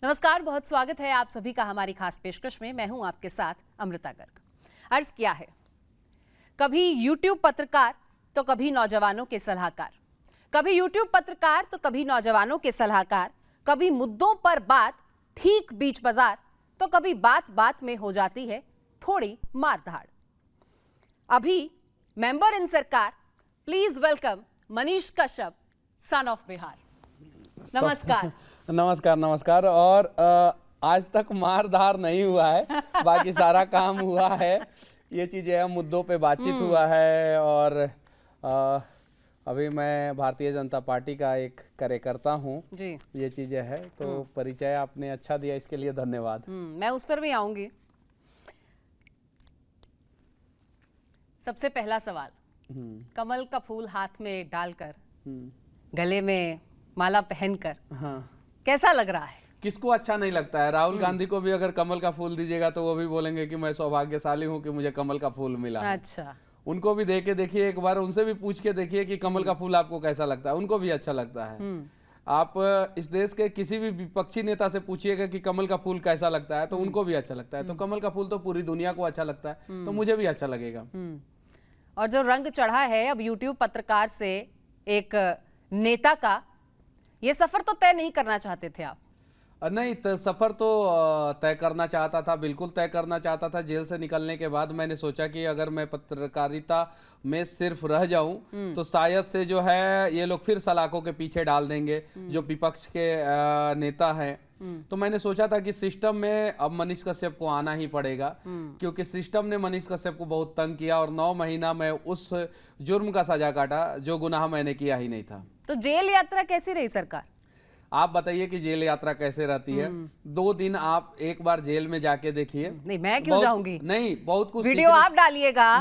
नमस्कार, बहुत स्वागत है आप सभी का हमारी खास पेशकश में। मैं हूं आपके साथ अमृता गर्ग। अर्ज किया है, कभी यूट्यूब पत्रकार तो कभी नौजवानों के सलाहकार, कभी यूट्यूब पत्रकार तो कभी नौजवानों के सलाहकार, कभी मुद्दों पर बात ठीक बीच बाजार तो कभी बात बात में हो जाती है थोड़ी मारधाड़। अभी मेंबर इन सरकार, please welcome Manish Kashyap, son of Bihar. नमस्कार। नमस्कार नमस्कार। और आज तक मारधार नहीं हुआ है, बाकी सारा काम हुआ है। ये चीज़ें है, मुद्दों पे बातचीत हुआ है। और अभी मैं भारतीय जनता पार्टी का एक कार्यकर्ता हूँ जी। ये चीज़ें है, तो परिचय आपने अच्छा दिया, इसके लिए धन्यवाद। मैं उस पर भी आऊंगी। सबसे पहला सवाल, कमल का फूल हाथ में डालकर, गले में माला पहनकर, हाँ, कैसा लग रहा है? किसको अच्छा नहीं लगता है? राहुल गांधी को भी अगर कमल का फूल दीजिएगा तो वो भी बोलेंगे कि मैं सौभाग्यशाली हूँ कि मुझे कमल का फूल मिला। अच्छा, उनको भी दे के देखिए, एक बार उनसे भी पूछ के देखिए कि कमल का फूल आपको कैसा लगता है। उनको भी अच्छा लगता है। आप इस देश के किसी भी विपक्षी नेता से पूछिएगा कि कमल का फूल कैसा लगता है, तो उनको भी अच्छा लगता है। तो कमल का फूल तो पूरी दुनिया को अच्छा लगता है, तो मुझे भी अच्छा लगेगा। और जो रंग चढ़ा है अब यूट्यूब पत्रकार से एक नेता का, ये सफर तो तय नहीं करना चाहते थे आप? नहीं, सफर तो तय करना चाहता था, बिल्कुल तय करना चाहता था। जेल से निकलने के बाद मैंने सोचा कि अगर मैं पत्रकारिता में सिर्फ रह जाऊं तो शायद से जो है ये लोग फिर सलाखों के पीछे डाल देंगे, जो विपक्ष के नेता हैं। तो मैंने सोचा था कि सिस्टम में अब मनीष कश्यप को आना ही पड़ेगा, क्योंकि सिस्टम ने मनीष कश्यप को बहुत तंग किया और 9 महीना मैं उस जुर्म का सजा काटा जो गुनाह मैंने किया ही नहीं था। तो जेल यात्रा कैसी रही सरकार? आप बताइए कि जेल यात्रा कैसे रहती है। 2 दिन आप एक बार जेल में जाके देखिए। नहीं, मैं क्यों जाऊंगी? नहीं, बहुत कुछ वीडियो आप डालिएगा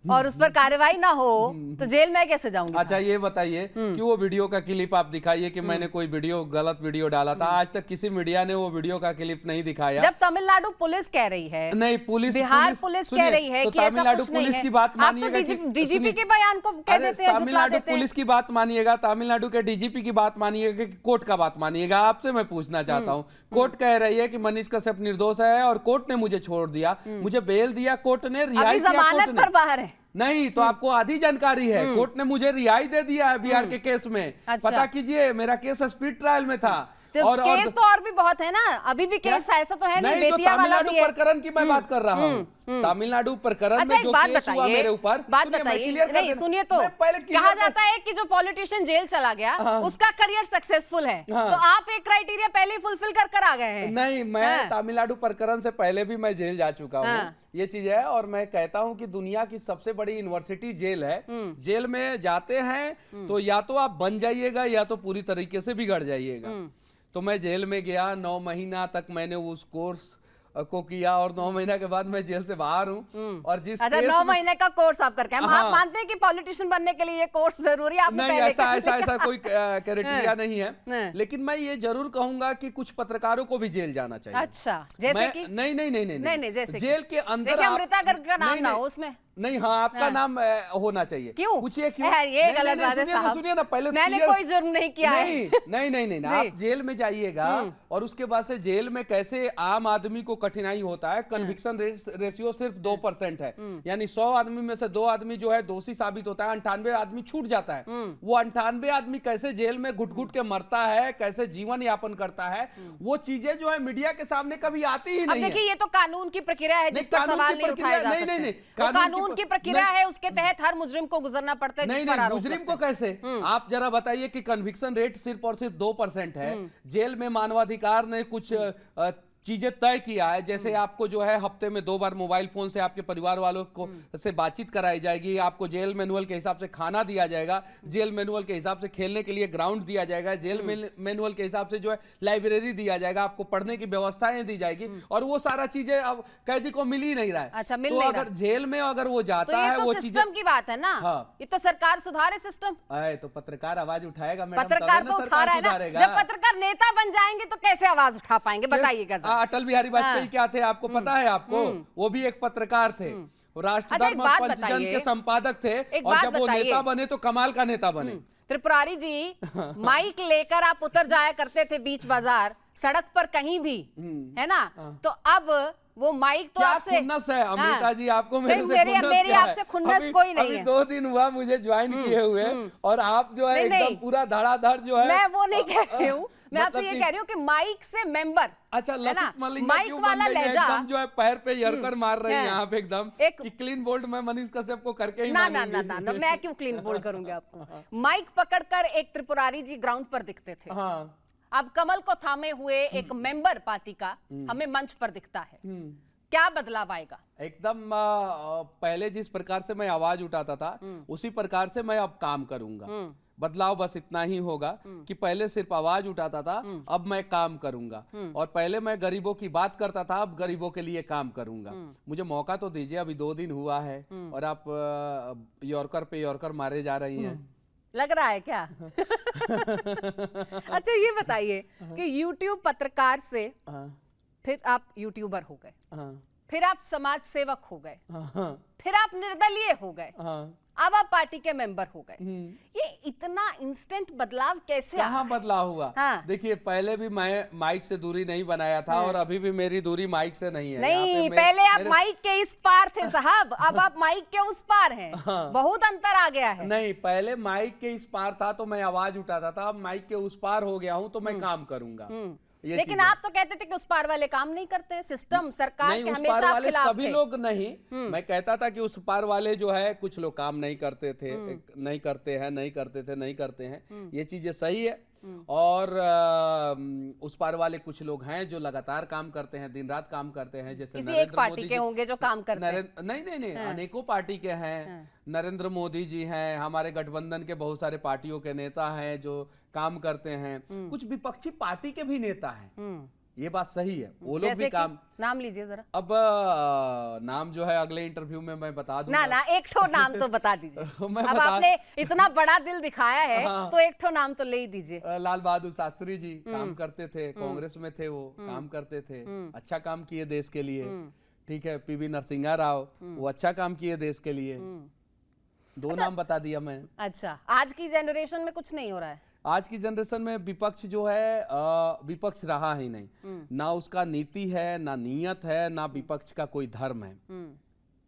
और उस पर कार्रवाई ना हो तो जेल में कैसे जाऊंगी? अच्छा, ये बताइए कि वो वीडियो का क्लिप आप दिखाइए कि मैंने कोई गलत वीडियो डाला था। आज तक किसी मीडिया ने वो वीडियो का क्लिप नहीं दिखाया। जब तमिलनाडु पुलिस कह रही है, नहीं, बिहार पुलिस कह रही है तो कि तमिलनाडु पुलिस की बात मानिएगा, डीजीपी के बयान को कह देते हैं, तमिलनाडु पुलिस की बात मानिएगा, तमिलनाडु के डीजीपी की बात मानिएगा कि कोर्ट का बात मानिएगा। आपसे मैं पूछना चाहता हूँ, कोर्ट कह रही है कि मनीष कश्यप निर्दोष है और कोर्ट ने मुझे छोड़ दिया, मुझे बेल दिया, कोर्ट ने रिहाई दिया, जमानत पर बाहर है। नहीं, तो आपको आधी जानकारी है। कोर्ट ने मुझे रिहाई दे दिया है बिहार के केस में। अच्छा। पता कीजिए, मेरा केस स्पीड ट्रायल में था। तो केस तो और भी बहुत है ना, अभी भी केस ऐसा तो है नहीं, तो तमिलनाडु प्रकरण की मैं बात कर रहा हूँ। तमिलनाडु प्रकरण में जो केस हुआ मेरे ऊपर, बात बताइए। नहीं, सुनिए तो, कहा जाता है कि जो पॉलिटिशियन जेल चला गया उसका करियर सक्सेसफुल है, तो आप एक क्राइटेरिया पहले ही फुलफिल कर आ गए हैं। नहीं, मैं तमिलनाडु प्रकरण से पहले भी मैं जेल जा चुका हूँ। ये चीज है, और मैं कहता हूँ कि दुनिया की सबसे बड़ी यूनिवर्सिटी जेल है। जेल में जाते हैं तो या तो आप बन जाइएगा या तो पूरी तरीके से बिगड़ जाइएगा। तो मैं जेल में गया, 9 महीना तक मैंने उस कोर्स को किया और 9 महीना के बाद मैं जेल से बाहर हूँ। और जिस 9 महीने का कोर्स आप करके, हम मानते हैं कि पॉलिटिशियन बनने के लिए ये कोर्स जरूरी है, आपने नहीं, ऐसा कोई क्राइटेरिया नहीं है। लेकिन मैं ये जरूर कहूंगा कि कुछ पत्रकारों को भी जेल जाना चाहिए। अच्छा, जैसे कि? नहीं, जैसे जेल के अंदर अमृता गर्ग का नाम ना हो उसमें। नहीं, हाँ, आपका नाम होना चाहिए। क्यों? पूछिए क्यों? ये गलत बात है साहब। सुनिए ना, पहले मैंने कोई जुर्म नहीं किया है। नहीं, आप जेल में जाइएगा और उसके बाद से जेल में कैसे आम आदमी को कठिनाई होता है। कन्विक्शन रेशियो सिर्फ 2% है, यानी 100 आदमी में से 2 आदमी जो है दोषी साबित होता है, 98 आदमी छूट जाता है। वो 98 आदमी कैसे जेल में घुट घुट के मरता है, कैसे जीवन यापन करता है, वो चीजें जो है मीडिया के सामने कभी आती ही नहीं है। देखिए, ये तो कानून की प्रक्रिया है जिस पर सवाल नहीं उठाया जा सकता। नहीं, कानून की प्रक्रिया है, उसके तहत हर मुजरिम को गुजरना पड़ता है। नहीं, मुजरिम को कैसे? आप जरा बताइए कि कन्विक्शन रेट सिर्फ और सिर्फ 2% है। जेल में मानवाधिकार ने कुछ चीजें तय किया है, जैसे आपको जो है हफ्ते में 2 बार मोबाइल फोन से आपके परिवार वालों को से बातचीत कराई जाएगी, आपको जेल मैनुअल के हिसाब से खाना दिया जाएगा, जेल मैनुअल के हिसाब से खेलने के लिए ग्राउंड दिया जाएगा, जेल मैनुअल के हिसाब से जो है लाइब्रेरी दिया जाएगा, आपको पढ़ने की व्यवस्थाएं दी जाएगी, और वो सारा चीजें अब कैदी को मिल ही नहीं रहा है। अच्छा, तो अगर जेल में अगर वो जाता है, वो सिस्टम की बात है ना। ये तो सरकार सुधारे सिस्टम। तो पत्रकार आवाज उठाएगा, पत्रकार तो उठा रहा है ना। जब पत्रकार नेता बन जाएंगे तो कैसे आवाज उठा पाएंगे, बताइएगा। अटल बिहारी वाजपेयी क्या थे आपको पता है? आपको वो भी एक पत्रकार थे, राष्ट्रधर्म पंचजन के संपादक थे, और जब वो नेता बने तो कमाल का नेता बने। त्रिपुरारी जी, माइक लेकर आप उतर जाया करते थे बीच बाजार, सड़क पर कहीं भी, है ना, तो अब वो माइक तो क्या आपसे खुन्नस है अमृता जी, आपको मेरे नहीं, से खुन्नस मेरी क्या आपसे है? खुन्नस अभी- कोई नहीं अभी है। 2 दिन हुआ मुझे ज्वाइन किए हुए, और आप जो है नहीं, एकदम नहीं। पूरा धड़ाधड़ जो है। मैं वो नहीं कह रही हूँ, मैं आपसे मतलब ये कि- कह रही हूँ कि माइक से मेंबर, अच्छा, है ना, लसित मलिंगा माइक क्यों बन वाला गई है? लहजा, एकदम जो है पैर पे यरकर मार रही है है। यहाँ पे एकदम एक- कि क्लीन बोल्ड मैं मनीष कश्यप को करके ही ना ना ना मानूंगी। ना, मैं क्यों क्लीन बोल्ड करूंगी आपको। माइक पकड़कर एक त्रिपुरारी जी ग्राउंड पर दिखते थे, हाँ। अब कमल को थामे हुए एक मेंबर पार्टी का हमें मंच पर दिखता है। क्या बदलाव आएगा? एकदम पहले जिस प्रकार से मैं आवाज उठाता था उसी प्रकार से मैं अब काम करूंगा। बदलाव बस इतना ही होगा कि पहले सिर्फ आवाज उठाता था, अब मैं काम करूंगा। और पहले मैं गरीबों की बात करता था, अब गरीबों के लिए काम करूंगा। मुझे मौका तो दीजिए, अभी 2 दिन हुआ है और आप यॉर्कर पे यॉर्कर मारे जा रही हैं। लग रहा है क्या? अच्छा ये बताइए कि YouTube पत्रकार से हाँ, फिर आप यूट्यूबर हो गए, हाँ, फिर आप समाज सेवक हो गए, हाँ, फिर आप निर्दलीय हो गए, हाँ। अब आप पार्टी के मेंबर हो गए। ये इतना इंस्टेंट बदलाव कैसे आया? कहाँ बदलाव हुआ? हाँ। देखिए, पहले भी मैं माइक से दूरी नहीं बनाया था और अभी भी मेरी दूरी माइक से नहीं है। यहाँ नहीं, पे पहले आप मेरे- माइक के इस पार थे साहब, अब आप माइक के उस पार हैं। बहुत अंतर आ गया है। नहीं, पहले माइक के इस पार था तो मैं आवाज उठाता था, अब माइक के उस पार हो गया हूँ तो मैं काम करूंगा। ये लेकिन चीज़ है। आप तो कहते थे कि उस पार वाले काम नहीं करते, सिस्टम सरकार नहीं, के उस हमेशा पार आप वाले खिलाफ सभी थे। लोग नहीं। मैं कहता था कि उस पार वाले जो है कुछ लोग काम नहीं करते थे, नहीं करते हैं, नहीं करते थे, नहीं करते हैं, ये चीजें सही है। और उस पार वाले कुछ लोग हैं जो लगातार काम करते हैं, दिन रात काम करते हैं, जैसे किसी एक नरेंद्र पार्टी मोदी के जी। होंगे जो काम करते हैं। नहीं नहीं नहीं, अनेकों पार्टी के हैं। नरेंद्र मोदी जी हैं, हमारे गठबंधन के बहुत सारे पार्टियों के नेता हैं जो काम करते हैं। कुछ विपक्षी पार्टी के भी नेता हैं, ये बात सही है, वो लोग जैसे भी कि काम। नाम लीजिए जरा। अब नाम जो है अगले इंटरव्यू में मैं बता दूंगा। ना ना, एक ठो नाम तो बता दीजिए। मैं अब बता- आपने इतना बड़ा दिल दिखाया है हाँ। तो एक ठो नाम तो ले ही दीजिए। लाल बहादुर शास्त्री जी काम करते थे, कांग्रेस में थे, वो काम करते थे, अच्छा काम किए देश के लिए। ठीक है, पीवी नरसिंहा राव, वो अच्छा काम किए देश के लिए। 2 नाम बता दिया मैं। अच्छा, आज की जनरेशन में कुछ नहीं हो रहा है? आज की जनरेशन में विपक्ष जो है विपक्ष रहा ही नहीं, ना उसका नीति है, ना नियत है, ना विपक्ष का कोई धर्म है।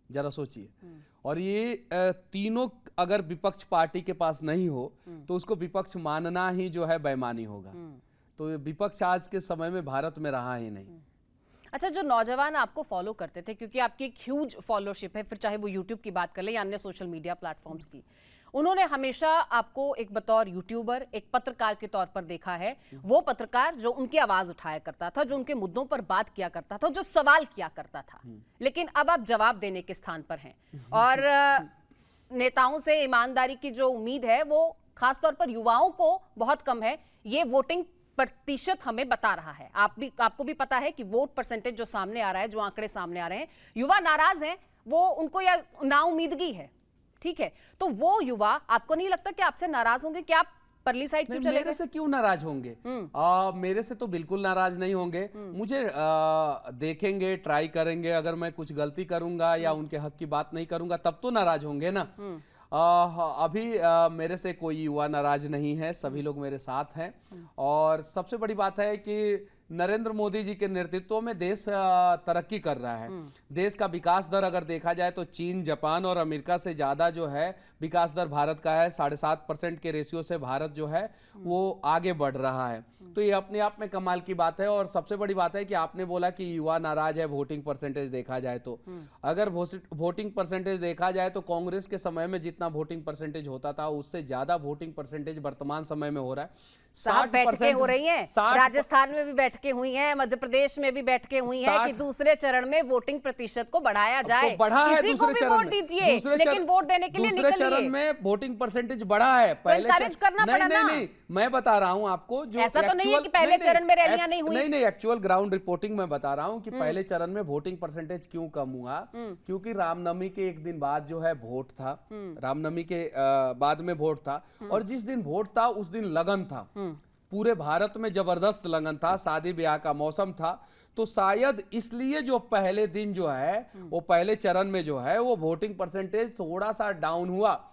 जरा सोचिए। और ये तीनों अगर विपक्ष पार्टी के पास नहीं हो तो उसको विपक्ष मानना ही जो है बेईमानी होगा। तो ये विपक्ष आज के समय में भारत में रहा ही नहीं। अच्छा, जो नौजवान आपको फॉलो करते थे, क्योंकि आपकी एक ह्यूज फॉलोशिप है, फिर चाहे वो यूट्यूब की बात कर ले या अन्य सोशल मीडिया प्लेटफॉर्म्स की, उन्होंने हमेशा आपको एक बतौर यूट्यूबर, एक पत्रकार के तौर पर देखा है। वो पत्रकार जो उनकी आवाज उठाया करता था, जो उनके मुद्दों पर बात किया करता था, जो सवाल किया करता था। लेकिन अब आप जवाब देने के स्थान पर हैं और नेताओं से ईमानदारी की जो उम्मीद है वो खासतौर पर युवाओं को बहुत कम है। ये वोटिंग प्रतिशत हमें बता रहा है। आपको भी पता है कि वोट परसेंटेज जो सामने आ रहा है, जो आंकड़े सामने आ रहे हैं, युवा नाराज हैं, वो उनको या नाउमीदगी है। ठीक है, तो वो युवा आपको नहीं लगता कि आपसे नाराज होंगे? कि आप परली साइड क्यों चले मेरे गए? से क्यों नाराज होंगे? मेरे से तो बिल्कुल नाराज नहीं होंगे। मुझे देखेंगे, ट्राई करेंगे, अगर मैं कुछ गलती करूंगा या उनके हक की बात नहीं करूंगा तब तो नाराज होंगे ना। अभी मेरे से कोई युवा नाराज नहीं है, सभी लोग मेरे साथ हैं। और सबसे बड़ी बात है कि नरेंद्र मोदी जी के नेतृत्व में देश तरक्की कर रहा है। देश का विकास दर अगर देखा जाए तो चीन, जापान और अमेरिका से ज्यादा जो है विकास दर भारत का है। 7.5% के रेशियो से भारत जो है वो आगे बढ़ रहा है। तो ये अपने आप में कमाल की बात है। और सबसे बड़ी बात है कि आपने बोला कि युवा नाराज है वोटिंग परसेंटेज देखा जाए तो, अगर वोटिंग परसेंटेज देखा जाए तो कांग्रेस के समय में जितना वोटिंग परसेंटेज होता था उससे ज्यादा वोटिंग परसेंटेज वर्तमान समय में हो रहा है। साहब बैठकें हो रही हैं, राजस्थान में भी बैठकें हुई हैं, मध्य प्रदेश में भी बैठकें हुई हैं कि दूसरे चरण में वोटिंग प्रतिशत को बढ़ाया जाए। बढ़ा है किसी को दूसरे भी चरण वोट में। दीजिए, लेकिन वोट देने के लिए दूसरे निकलिए। चरण में वोटिंग परसेंटेज बढ़ा है। encourage करना पड़ा ना। नहीं, मैं बता रहा हूं आपको जो ऐसा तो नहीं है कि पहले चरण में रैलियां नहीं हुई। नहीं, एक्चुअल ग्राउंड रिपोर्टिंग मैं बता रहा हूं कि पहले चरण में वोटिंग परसेंटेज क्यों कम हुआ, क्योंकि रामनवमी के एक दिन बाद जो है वोट था। रामनवमी के बाद में वोट था और जिस दिन वोट था उस दिन लगन था, पूरे भारत में जबरदस्त लगन था, शादी ब्याह का मौसम था। तो शायद इसलिए जो पहले दिन जो है वो पहले चरण में जो है वो वोटिंग परसेंटेज थोड़ा सा डाउन हुआ,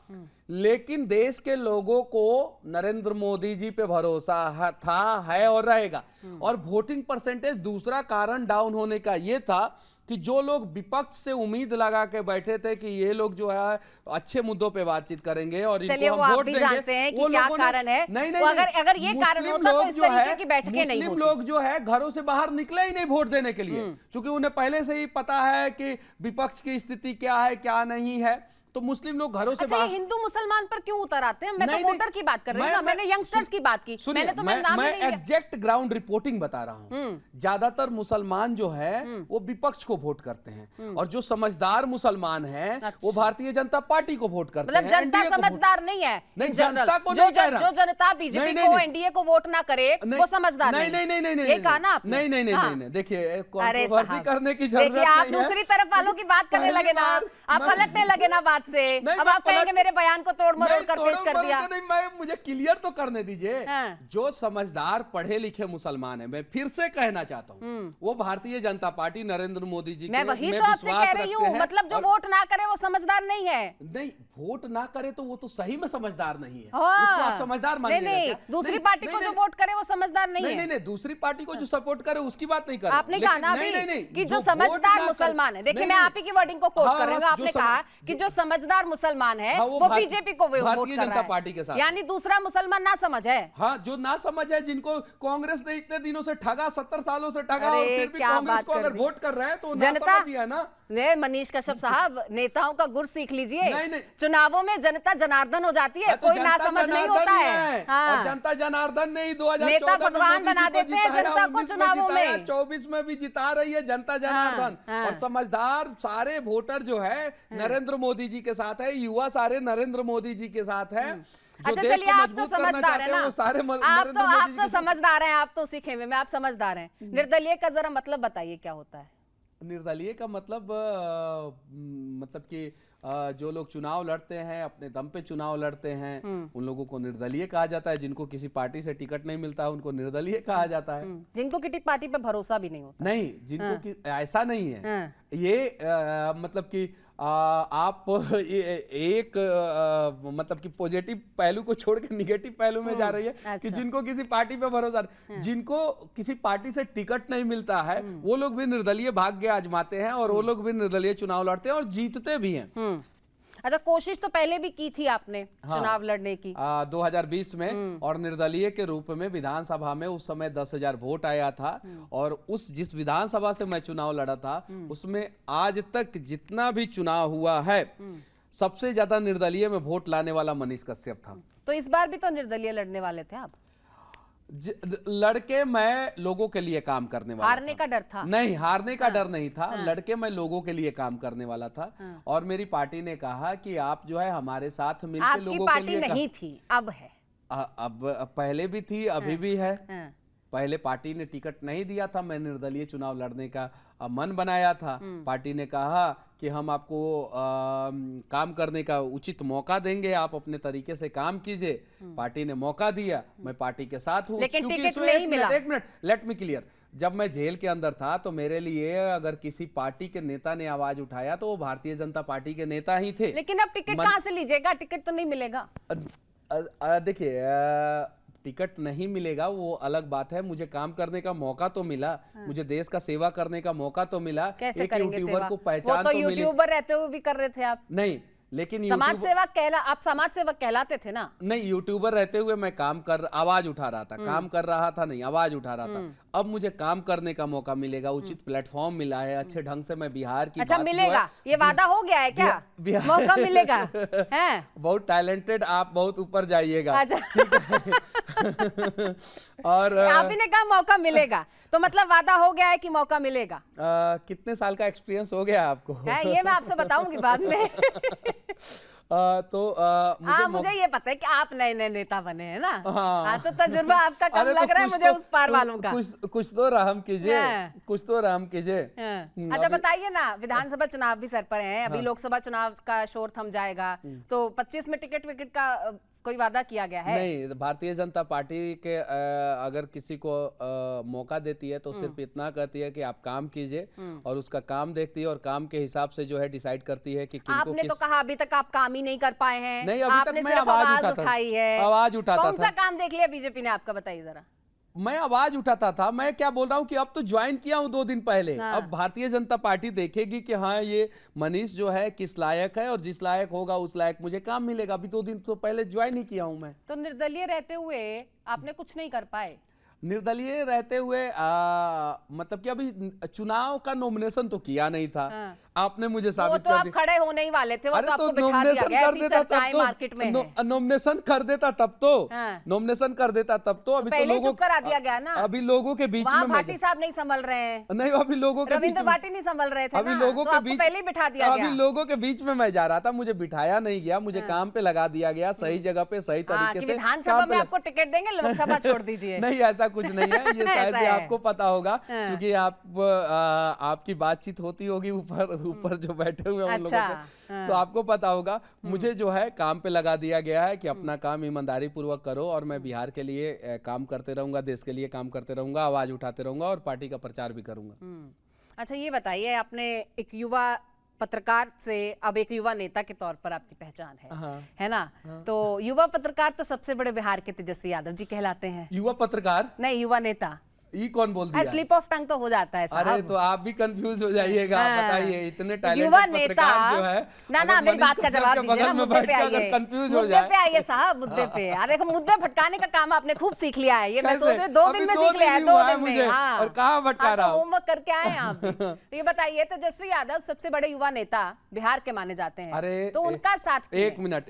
लेकिन देश के लोगों को नरेंद्र मोदी जी पे भरोसा था, है और रहेगा। और वोटिंग परसेंटेज दूसरा कारण डाउन होने का ये था कि जो लोग विपक्ष से उम्मीद लगा के बैठे थे कि ये लोग जो है अच्छे मुद्दों पे बातचीत करेंगे और चलिए इनको वो हम आप वोट भी देंगे, जानते हैं कि वो क्या लोगों ने कारण है। नहीं वो नहीं अगर ये कारण होता तो इस तरीके की बैठकें नहीं मुस्लिम होती। लोग जो है घरों से बाहर निकले ही नहीं वोट देने के लिए, क्योंकि उन्हें पहले से ही पता है कि विपक्ष की स्थिति क्या है क्या नहीं है, तो मुस्लिम लोग घरों से अच्छा, बाहर। ये हिंदू मुसलमान पर क्यों उतर आते हैं? मैं नहीं, तो वोटर की बात कर रही हूँ, मैंने यंगस्टर्स की बात की। सुनिए, मैंने तो मैं नाम ही नहीं लिया। एग्जैक्ट ग्राउंड रिपोर्टिंग बता रहा हूँ। ज्यादातर मुसलमान जो है वो विपक्ष को वोट करते हैं, और जो समझदार मुसलमान हैं वो भारतीय जनता पार्टी को वोट करते हैं। मतलब जनता NDA को समझदार नहीं है? नहीं, in general, जनता को नहीं कह रहा। जो जनता बीजेपी नहीं, को नहीं, एनडीए को वोट ना करे वो समझदार नहीं। नहीं, ये कहा ना आपने? नहीं नहीं नहीं हाँ। नहीं नहीं, देखिए अरे कंट्रोवर्सी साहब, करने की जरूरत देखिए आप नहीं है। दूसरी तरफ वालों की बात करने पहली लगे ना, बार आप मैं- पलटने लगे ना बात से। नहीं, अब मैं आप कहेंगे पलट- मेरे बयान को तोड़ मरोड़ कर पेश कर दिया। नहीं, मैं मुझे क्लियर तो करने दीजिए। हाँ। जो समझदार पढ़े लिखे मुसलमान है, मैं फिर से कहना चाहता हूँ, वो भारतीय जनता पार्टी नरेंद्र मोदी जी मैं के वही में तो आपसे विश्वास कह रही रखते हूँ, हैं। मतलब जो और- वोट ना करे वो समझदार नहीं है। नहीं, वोट ना करे तो वो तो सही में समझदार नहीं है। हाँ। उसको आप समझदार नहीं मानिएगा नहीं, क्या? दूसरी नहीं, पार्टी नहीं, को जो नहीं, वोट करे वो समझदार नहीं नहीं है। नहीं, दूसरी पार्टी को जो सपोर्ट करे उसकी बात नहीं कर रहा। आपने कहा ना अभी कि जो समझदार मुसलमान है, देखिए मैं आप ही की वर्डिंग को कोट कर रही हूँ, आपने कहा कि जो समझदार मुसलमान है वो बीजेपी को वोट कर भारतीय रहा जनता है, पार्टी के साथ, यानी दूसरा मुसलमान ना समझ है। हाँ, जो ना समझ है, जिनको कांग्रेस ने इतने दिनों से ठगा, 70 सालों से ठगा, अरे, और फिर भी क्या कांग्रेस बात को कर अगर दी। वोट कर रहे हैं तो जनता- ना समझ ही है ना। वे मनीष कश्यप साहब, नेताओं का गुर सीख लीजिए। नहीं, नहीं। चुनावों में जनता जनार्दन हो जाती है, तो कोई ना जनता समझ नहीं जनार्दन होता ही है। और हाँ। जनता जनार्दन ने ही 2014 नेता में भगवान मोदी जी बना को देते हैं जिताया, जनता को 19 चुनावों जिताया, में। 24 में भी जिता रही है जनता जनार्दन। हाँ। और समझदार सारे वोटर जो है नरेंद्र मोदी जी के साथ है, युवा सारे नरेंद्र मोदी जी के साथ है। जो अच्छा देश चलिए, को आप तो मजबूत करना समझदार चाहते है हैं, ना, वो सारे आप नरेंद्र तो मोदी जी के साथ। समझदार हैं, आप तो सीखे हुए में, आप समझदार हैं। निर्दलीय का जरा मतलब बताइए क्या होता है? निर्दलीय का मतलब मतलब कि जो लोग चुनाव लड़ते हैं, अपने दम पे चुनाव लड़ते हैं, उन लोगों को निर्दलीय कहा जाता है। जिनको किसी पार्टी से टिकट नहीं मिलता उनको निर्दलीय कहा जाता है। जिनको किसी पार्टी पे भरोसा भी नहीं होता। नहीं, जिनको ऐसा नहीं है। हाँ। ये मतलब कि आप एक मतलब कि पॉजिटिव पहलू को छोड़ के निगेटिव पहलू में जा रही है। अच्छा। कि जिनको किसी पार्टी पे भरोसा नहीं, जिनको किसी पार्टी से टिकट नहीं मिलता है, वो लोग भी निर्दलीय भाग्य आजमाते हैं, और वो लोग भी निर्दलीय चुनाव लड़ते हैं और जीतते भी हैं। अच्छा, कोशिश तो पहले भी की थी आपने चुनाव लड़ने की 2020 में, और निर्दलीय के रूप में विधानसभा में उस समय 10,000 वोट आया था। और उस जिस विधानसभा से मैं चुनाव लड़ा था उसमें आज तक जितना भी चुनाव हुआ है सबसे ज्यादा निर्दलीय में वोट लाने वाला मनीष कश्यप था। तो इस बार भी तो निर्दलीय लड़ने वाले थे आप? लड़के मैं लोगों के लिए काम करने वाला हारने था। का डर था? नहीं, हारने का डर नहीं था। लड़के मैं लोगों के लिए काम करने वाला था। और मेरी पार्टी ने कहा कि आप जो है हमारे साथ मिलकर आपकी लोगों के पार्टी लिए नहीं थी, अब है। अब पहले भी थी, अभी भी है। हाँ। पहले पार्टी ने टिकट नहीं दिया था, मैं निर्दलीय चुनाव लड़ने का मन बनाया था। पार्टी ने कहा कि हम आपको काम करने का उचित मौका देंगे, आप अपने तरीके से काम कीजिए। पार्टी ने मौका दिया, मैं पार्टी के साथ हूँ। लेकिन क्योंकि टिकट इसमें नहीं मिला। एक मिनट, लेट मी क्लियर। जब मैं जेल के अंदर था तो मेरे लिए अगर किसी पार्टी के नेता ने आवाज उठाया तो वो भारतीय जनता पार्टी के नेता ही थे। लेकिन अब टिकट कहाँ से लीजिएगा? टिकट तो नहीं मिलेगा। देखिए, टिकट नहीं मिलेगा वो अलग बात है। मुझे काम करने का मौका तो मिला, मुझे देश का सेवा करने का मौका तो मिला। कैसे एक करेंगे यूट्यूबर सेवा? को वो पहचान तो तो मिली। यूट्यूबर रहते हुए भी कर रहे थे आप। नहीं, लेकिन समाज सेवक आप समाज सेवक कहलाते थे ना? नहीं, यूट्यूबर रहते हुए मैं आवाज उठा रहा था। काम कर रहा था नहीं, आवाज उठा रहा था। अब मुझे काम करने का मौका मिलेगा, उचित प्लेटफॉर्म मिला है, अच्छे ढंग से मैं बिहार की अच्छा, बात जो मिलेगा, है, ये वादा हो गया है क्या? मौका मिलेगा है? बहुत टैलेंटेड, आप बहुत ऊपर जाइएगा। अच्छा। और आप ही ने कहा मौका मिलेगा, तो मतलब वादा हो गया है कि मौका मिलेगा। कितने साल का एक्सपीरियंस हो गया आपको? है, ये मैं आपसे बताऊंगी बाद में। मुझे ये पता है कि आप नए नए नेता बने हैं ना। हाँ, तो तजुर्बा आपका कम लग रहा है मुझे उस पार वालों का। कुछ तो रहम कीजिए, कुछ तो रहम कीजिए। अच्छा बताइए ना, विधानसभा चुनाव भी सर पर हैं, अभी लोकसभा चुनाव का शोर थम जाएगा, तो 25 में टिकट विकेट का कोई वादा किया गया है? नहीं, भारतीय जनता पार्टी के अगर किसी को मौका देती है तो सिर्फ इतना कहती है कि आप काम कीजिए, और उसका काम देखती है और काम के हिसाब से जो है डिसाइड करती है कि किनको आपने तो कहा अभी तक आप काम ही नहीं कर पाए हैं। नहीं, अभी आपने तक मैं सिर्फ आवाज उठाई है। आवाज उठाता कौन सा था। काम देख लिया बीजेपी ने आपका, बताइए जरा। मैं आवाज उठाता था। मैं क्या बोल रहा हूँ कि अब तो ज्वाइन किया हूँ 2 दिन पहले। हाँ। अब भारतीय जनता पार्टी देखेगी कि हाँ ये मनीष जो है किस लायक है, और जिस लायक होगा उस लायक मुझे काम मिलेगा। अभी 2 दिन तो पहले ज्वाइन ही किया हूँ मैं। तो निर्दलीय रहते हुए आपने कुछ नहीं कर पाए? निर्दलीय रहते हुए मतलब कि अभी चुनाव का नॉमिनेशन तो किया नहीं था। हाँ। आपने मुझे वो साबित तो कर आप दिया। खड़े होने ही वाले थे, वो अरे तो तो आपको बिठा दिया नॉमिनेशन गया, कर ऐसी देता चर्चाएं तब मार्केट में तो है। नॉमिनेशन कर देता तब तो हाँ। नॉमिनेशन कर देता तब तो अभी तो पहले लोगों चुप करा दिया गया ना। अभी लोगों के बीच वहाँ में भाटी साहब नहीं संभल रहे हैं, नहीं, अभी लोगों के बीच रविंद्र में भाटी नहीं संभल रहे थे अभी ना, लोगों तो के आपको बीच पहले ही बिठा दिया अभी गया। लोगों के बीच में मैं जा रहा था, मुझे बिठाया नहीं गया, मुझे काम पे लगा दिया गया, सही जगह पे सही तरीके कि से विधानसभा काम में पे आपको टिकट देंगे, लोकसभा छोड़ दीजिए। नहीं, ऐसा कुछ नहीं है। ये शायद ऐसा ये है। आपको पता होगा, क्योंकि आपकी बातचीत होती होगी ऊपर जो बैठे हुए हैं उन लोगों के, तो आपको पता होगा। मुझे जो है काम पे लगा दिया गया है कि अपना काम ईमानदारी पूर्वक करो, और मैं बिहार के लिए काम करते रहूंगा, देश के लिए काम करते रहूंगा, आवाज उठाते रहूंगा और पार्टी का प्रचार भी करूंगा। अच्छा ये बताइए, आपने एक युवा पत्रकार से अब एक युवा नेता के तौर पर आपकी पहचान है ना? तो युवा पत्रकार तो सबसे बड़े बिहार के तेजस्वी यादव जी कहलाते हैं। युवा पत्रकार नहीं, युवा नेता। ये कौन बोल दिया? स्लिप ऑफ टंग तो हो जाता है साहब। अरे तो आप भी कंफ्यूज हो जाइएगा। बताइए, इतने टैलेंटेड युवा नेता पत्रकार जो है, ना मेरी बात का जवाब दीजिए ना, मुद्दे पे आइए, कंफ्यूज हो मुद्दे जाए। पे आइए साहब, मुद्दे पे। अरे देखो, मुद्दे भटकाने का काम आपने खूब सीख लिया है, ये मैं सोच रही 2 दिन में सीख लिया है, 2 दिन में। हाँ, और कहाँ भटका रहा हूँ? होमवर्क करके आए हैं आप। तो ये बताइए, तेजस्वी यादव सबसे बड़े युवा नेता बिहार के माने जाते हैं, अरे तो उनका साथ एक मिनट,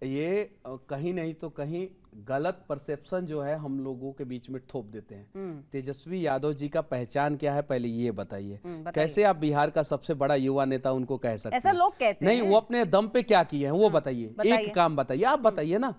ये कहीं नहीं तो कहीं गलत परसेप्शन जो है हम लोगों के बीच में थोप देते हैं। तेजस्वी यादव जी का पहचान क्या है, पहले ये बताइए। कैसे आप बिहार का सबसे बड़ा युवा नेता उनको कह सकते हैं? ऐसा लोग कहते हैं। नहीं, वो अपने दम पे क्या किए हैं वो बताइए। एक काम बताइए, आप बताइए ना।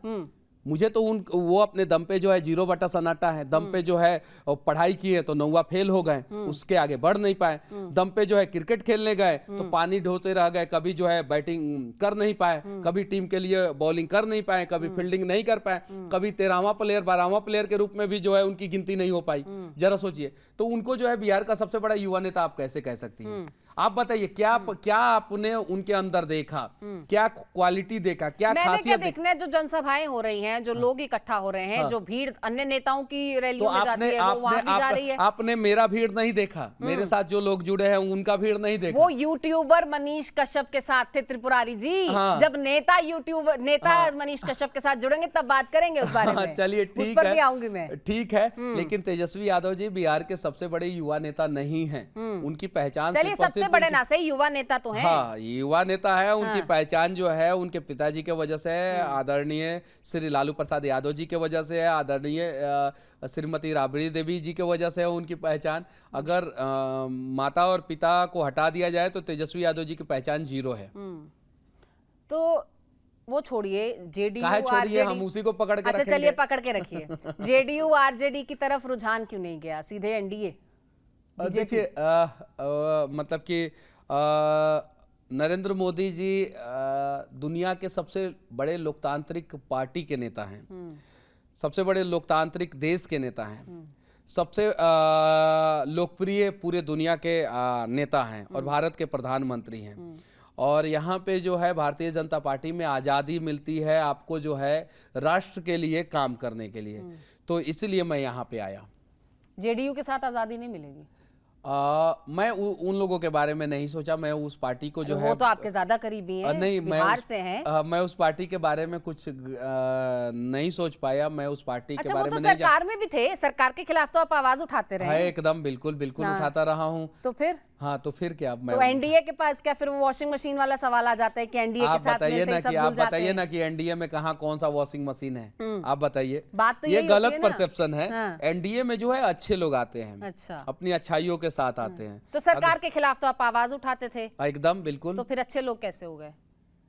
मुझे तो वो अपने दम पे जो है 0/सन्नाटा है। दम पे जो है पढ़ाई किए तो 9वां फेल हो गए, उसके आगे बढ़ नहीं पाए। दम पे जो है क्रिकेट खेलने गए तो पानी ढोते रह गए, कभी जो है बैटिंग कर नहीं पाए, कभी टीम के लिए बॉलिंग कर नहीं पाए, कभी फील्डिंग नहीं कर पाए, कभी 13वां प्लेयर 12वां प्लेयर के रूप में भी जो है उनकी गिनती नहीं हो पाई। जरा सोचिए, तो उनको जो है बिहार का सबसे बड़ा युवा नेता आप कैसे कह सकती हैं? आप बताइए, क्या आपने उनके अंदर देखा, क्या क्वालिटी देखा, क्या खासियत देखने? जो जनसभाएं हो रही हैं, जो लोग इकट्ठा हो रहे हैं, जो भीड़ अन्य नेताओं की रैलियों में जाती है, वो वहां भी जा रही है। आपने मेरा भीड़ नहीं देखा, मेरे साथ जो लोग जुड़े हैं उनका भीड़ नहीं देखा। वो यूट्यूबर मनीष कश्यप के साथ थे, त्रिपुरारी जी। जब नेता मनीष कश्यप के साथ जुड़ेंगे तब बात करेंगे उस बारे में। चलिए, उस पर भी आऊंगी मैं। ठीक है, लेकिन तेजस्वी यादव जी बिहार के सबसे बड़े युवा नेता नहीं हैं। उनकी पहचान चलिए, सबसे बड़े ना सही, युवा नेता तो हैं। हाँ, युवा नेता है। उनकी पहचान जो है उनके पिताजी के वजह से है, आदरणीय श्री लालू प्रसाद यादव जी के वजह से है, आदरणीय श्रीमती राबड़ी देवी जी के वजह से है उनकी पहचान। अगर माता और पिता को हटा दिया जाए तो तेजस्वी यादव जी की पहचान 0 है। तो वो छोड़िए, जेडीयू आरजेडी, हम उसी को पकड़ के अच्छा चलिए, पकड़ के रखिए। जेडीयू आरजेडी की तरफ रुझान क्यों नहीं गया, सीधे एनडीए? देखिए, मतलब कि नरेंद्र मोदी जी दुनिया के सबसे बड़े लोकतांत्रिक पार्टी के नेता हैं, सबसे बड़े लोकतांत्रिक देश के नेता हैं, सबसे लोकप्रिय पूरे दुनिया के नेता हैं और भारत के प्रधानमंत्री हैं। और यहाँ पे जो है भारतीय जनता पार्टी में आज़ादी मिलती है आपको जो है राष्ट्र के लिए काम करने के लिए, तो इसलिए मैं यहाँ पे आया। जेडीयू के साथ आज़ादी नहीं मिलेगी? मैं उन लोगों के बारे में नहीं सोचा। मैं उस पार्टी को जो है, वो तो आपके ज्यादा करीबी हैं, नहीं, बिहार से हैं। मैं उस पार्टी के बारे में कुछ नहीं सोच पाया। मैं उस पार्टी के बारे में नहीं सरकार में भी थे, सरकार के खिलाफ तो आप आवाज उठाते रहे। एकदम बिल्कुल उठाता रहा हूँ। तो फिर तो फिर क्या, तो एनडीए के पास क्या फिर वो वॉशिंग मशीन वाला सवाल आ जाता है कि एनडीए के साथ मिलते ही सब भूल जाते हैं? आप बताइए ना कि एनडीए में कहाँ कौन सा वॉशिंग मशीन है, आप बताइए। बात तो ये गलत परसेप्शन है। एनडीए में जो है अच्छे लोग आते हैं, अच्छा, अपनी अच्छाइयों के साथ आते हैं। तो सरकार के खिलाफ तो आप आवाज उठाते थे? एकदम बिल्कुल। तो फिर अच्छे लोग कैसे हो गए?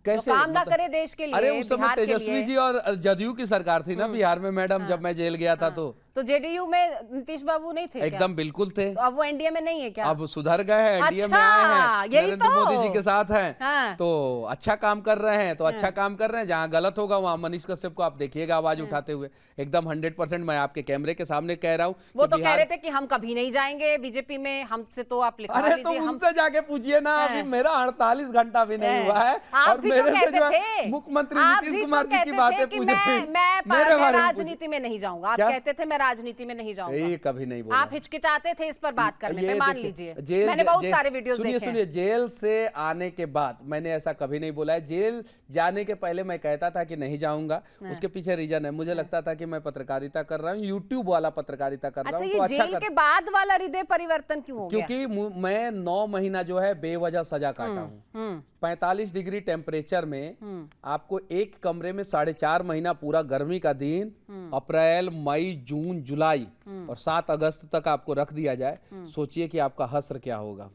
कैसे काम ना करे देश के लिए? अरे उस समय तेजस्वी जी और जदयू की सरकार थी ना बिहार में मैडम, जब मैं जेल गया था तो तो जेडीयू में नीतीश बाबू नहीं थे क्या? एकदम बिल्कुल थे। तो अब वो एनडीए में नहीं है क्या? अब सुधर गए हैं, एनडीए में अच्छा, आए हैं, यही नरेंद्र तो। मोदी जी के साथ हैं। हाँ। तो अच्छा काम कर रहे हैं, तो अच्छा काम कर रहे हैं। जहां गलत होगा वहां मनीष कश्यप को आप देखिएगा आवाज उठाते हुए, एकदम 100% मैं आपके कैमरे के सामने कह रहा हूँ। वो तो कह रहे थे कि हम कभी नहीं जाएंगे बीजेपी में, हमसे तो आप लिखवा अरे तो लीजिए। उनसे जाके पूछिए ना, अभी मेरा 48 घंटा भी नहीं हुआ है आप और भी तो मेरे से कहते जो है थे, मुख्यमंत्री आप नीतीश भी कुमार तो जी की कहते बातें थे कि पूछे, मैं राजनीति में नहीं जाऊंगा। आप क्या? कहते थे मैं राजनीति में नहीं जाऊंगा। ये कभी नहीं बोला। आप हिचकिचाते थे इस पर बात करने पे, मान लीजिए। जेल, मैंने बहुत सारे वीडियोस देखे हैं। सुनिए, जेल से आने के बाद मैंने ऐसा कभी नहीं बोला है। जेल जाने के पहले मैं कहता था कि नहीं जाऊंगा, उसके पीछे रीजन है। मुझे लगता था कि मैं पत्रकारिता कर रहा हूँ, यूट्यूब वाला पत्रकारिता कर रहा अच्छा, हूँ, ये तो जेल के बाद वाला हृदय परिवर्तन क्यों हो गया? क्योंकि मैं 9 महीना जो है बेवजह सजा काटा हूँ। 45 डिग्री टेम्परेचर में आपको एक कमरे में 4.5 महीना पूरा गर्मी का दिन, अप्रैल, मई, जून, जुलाई और 7 अगस्त तक आपको रख दिया जाए, सोचिए कि आपका हश्र क्या होगा।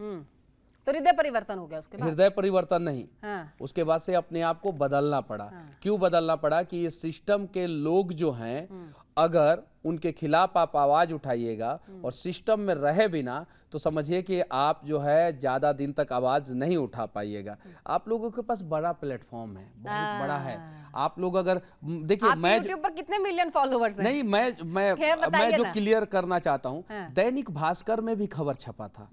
तो हृदय परिवर्तन हो गया उसके बाद? हृदय परिवर्तन नहीं, हाँ। उसके बाद से अपने आप को बदलना पड़ा। क्यों बदलना पड़ा? कि ये सिस्टम के लोग जो हैं, अगर उनके खिलाफ आप आवाज उठाइएगा और सिस्टम में रहे बिना, तो समझिए कि आप जो है ज्यादा दिन तक आवाज नहीं उठा पाइएगा। आप लोगों के पास बड़ा प्लेटफॉर्म है, बहुत बड़ा है। आप लोग अगर देखिए, मैं यूट्यूब पर कितने मिलियन फॉलोवर्स हैं? नहीं, मैं जो क्लियर करना चाहता हूँ, हाँ। दैनिक भास्कर में भी खबर छपा था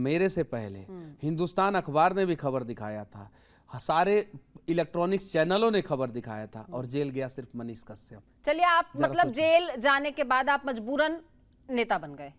मेरे से पहले, हिंदुस्तान अखबार ने भी खबर दिखाया था, सारे इलेक्ट्रॉनिक्स चैनलों ने खबर दिखाया था, और जेल गया सिर्फ मनीष कश्यप। चलिए, आप मतलब जेल जाने के बाद आप मजबूरन नेता बन गए?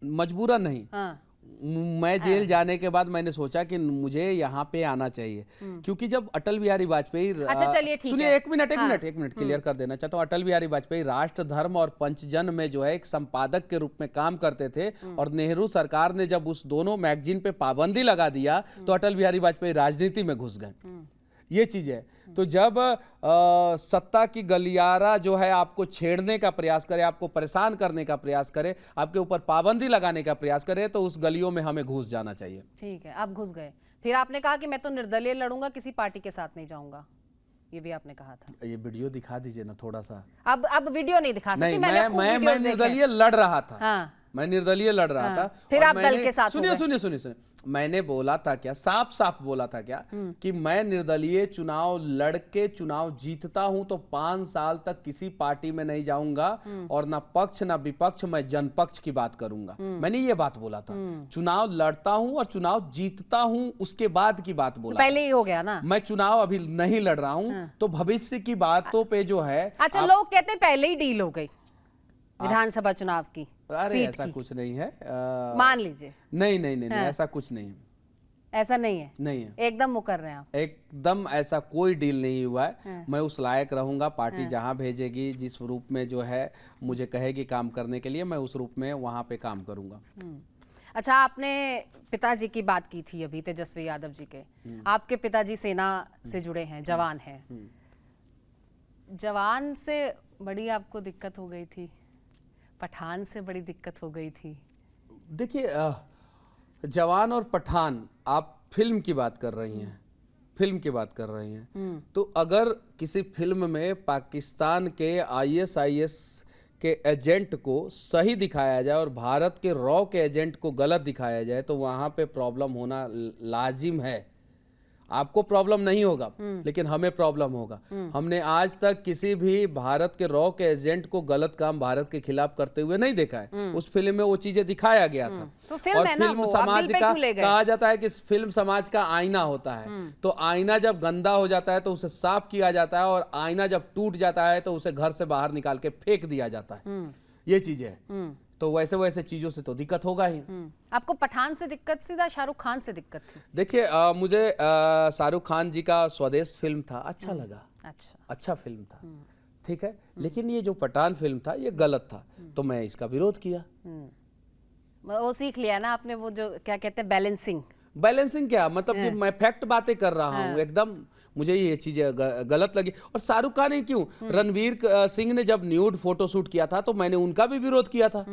मजबूरन नहीं, हाँ। मैं जेल जाने के बाद मैंने सोचा कि मुझे यहाँ पे आना चाहिए, क्योंकि जब अटल बिहारी वाजपेयी, अच्छा चलिए ठीक सुनिए, है। एक मिनट क्लियर कर देना चाहता हूँ। अटल बिहारी वाजपेयी राष्ट्र, धर्म और पंचजन में जो है एक संपादक के रूप में काम करते थे, और नेहरू सरकार ने जब उस दोनों मैगजीन पे पाबंदी लगा दिया, तो अटल बिहारी वाजपेयी राजनीति में घुस गए। ये चीज है। तो जब सत्ता की गलियारा जो है आपको छेड़ने का प्रयास करे, आपको परेशान करने का प्रयास करे, आपके ऊपर पाबंदी लगाने का प्रयास करे, तो उस गलियों में हमें घुस जाना चाहिए। ठीक है, आप घुस गए। फिर आपने कहा कि मैं तो निर्दलीय लड़ूंगा, किसी पार्टी के साथ नहीं जाऊंगा, ये भी आपने कहा था। ये वीडियो दिखा दीजिए ना थोड़ा सा। अब वीडियो नहीं दिखा सकती, नहीं, मैंने खूब वीडियोस देखे। निर्दलीय लड़ रहा था। हाँ। मैं निर्दलीय लड़ रहा था। फिर और आप दल के साथ हो गए। सुनिए, मैंने बोला था क्या, साफ साफ बोला था क्या, कि मैं निर्दलीय चुनाव लड़के चुनाव जीतता हूं तो 5 साल तक किसी पार्टी में नहीं जाऊंगा, और ना पक्ष ना विपक्ष, मैं जनपक्ष की बात करूंगा। मैंने ये बात बोला था। चुनाव लड़ता हूं और चुनाव जीतता हूं, उसके बाद की बात बोला। पहले ही हो गया ना। मैं चुनाव अभी नहीं लड़ रहा हूं, तो भविष्य की बातों पे जो है। अच्छा, लोग कहते हैं पहले ही डील हो गई विधानसभा चुनाव की। अरे ऐसा कुछ नहीं है, मान लीजिए। नहीं, ऐसा कुछ नहीं है। ऐसा नहीं है? नहीं है, एकदम मुकर रहे हैं आप? एकदम ऐसा कोई डील नहीं हुआ है। मैं उस लायक रहूंगा, पार्टी जहां भेजेगी, जिस रूप में जो है मुझे कहेगी काम करने के लिए, मैं उस रूप में वहां पे काम करूंगा। अच्छा, आपने पिताजी की बात की थी अभी, तेजस्वी यादव जी के। आपके पिताजी सेना से जुड़े हैं, जवान हैं। जवान से बड़ी आपको दिक्कत हो गई थी, पठान से बड़ी दिक्कत हो गई थी? देखिए, जवान और पठान, आप फिल्म की बात कर रही हैं, फिल्म की बात कर रही हैं, तो अगर किसी फिल्म में पाकिस्तान के ISIS के एजेंट को सही दिखाया जाए और भारत के रॉ के एजेंट को गलत दिखाया जाए, तो वहां पे प्रॉब्लम होना लाजिम है। आपको प्रॉब्लम नहीं होगा, लेकिन हमें प्रॉब्लम होगा। हमने आज तक किसी भी भारत के रॉ के एजेंट को गलत काम भारत के खिलाफ करते हुए नहीं देखा है। उस फिल्म में वो चीजें दिखाया गया था। तो फिल्म और है ना, फिल्म वो समाज आप का दिल पे क्यों ले गए? कहा जाता है कि फिल्म समाज का आईना होता है। तो आईना जब गंदा हो जाता है तो उसे साफ किया जाता है, और आईना जब टूट जाता है तो उसे घर से बाहर निकाल के फेंक दिया जाता है। ये चीजें है। तो वैसे वैसे चीजों से तो दिक्कत होगा ही। आपको पठान से दिक्कत सीधा शाहरुख खान से दिक्कत थी? देखिए, मुझे शाहरुख खान जी का स्वदेश फिल्म था, अच्छा लगा। अच्छा फिल्म था, ठीक है। लेकिन ये जो पठान फिल्म था, ये गलत था, तो मैं इसका विरोध किया। वो सीख लिया ना आपने, वो जो क्या कहते हैं बैलेंसिंग क्या मतलब कि मैं फैक्ट बातें कर रहा हूँ एकदम। मुझे ये चीजें गलत लगी। और शाहरुख खान ही क्यों, रणवीर सिंह ने जब न्यूड फोटो शूट किया था, तो मैंने उनका भी विरोध किया था।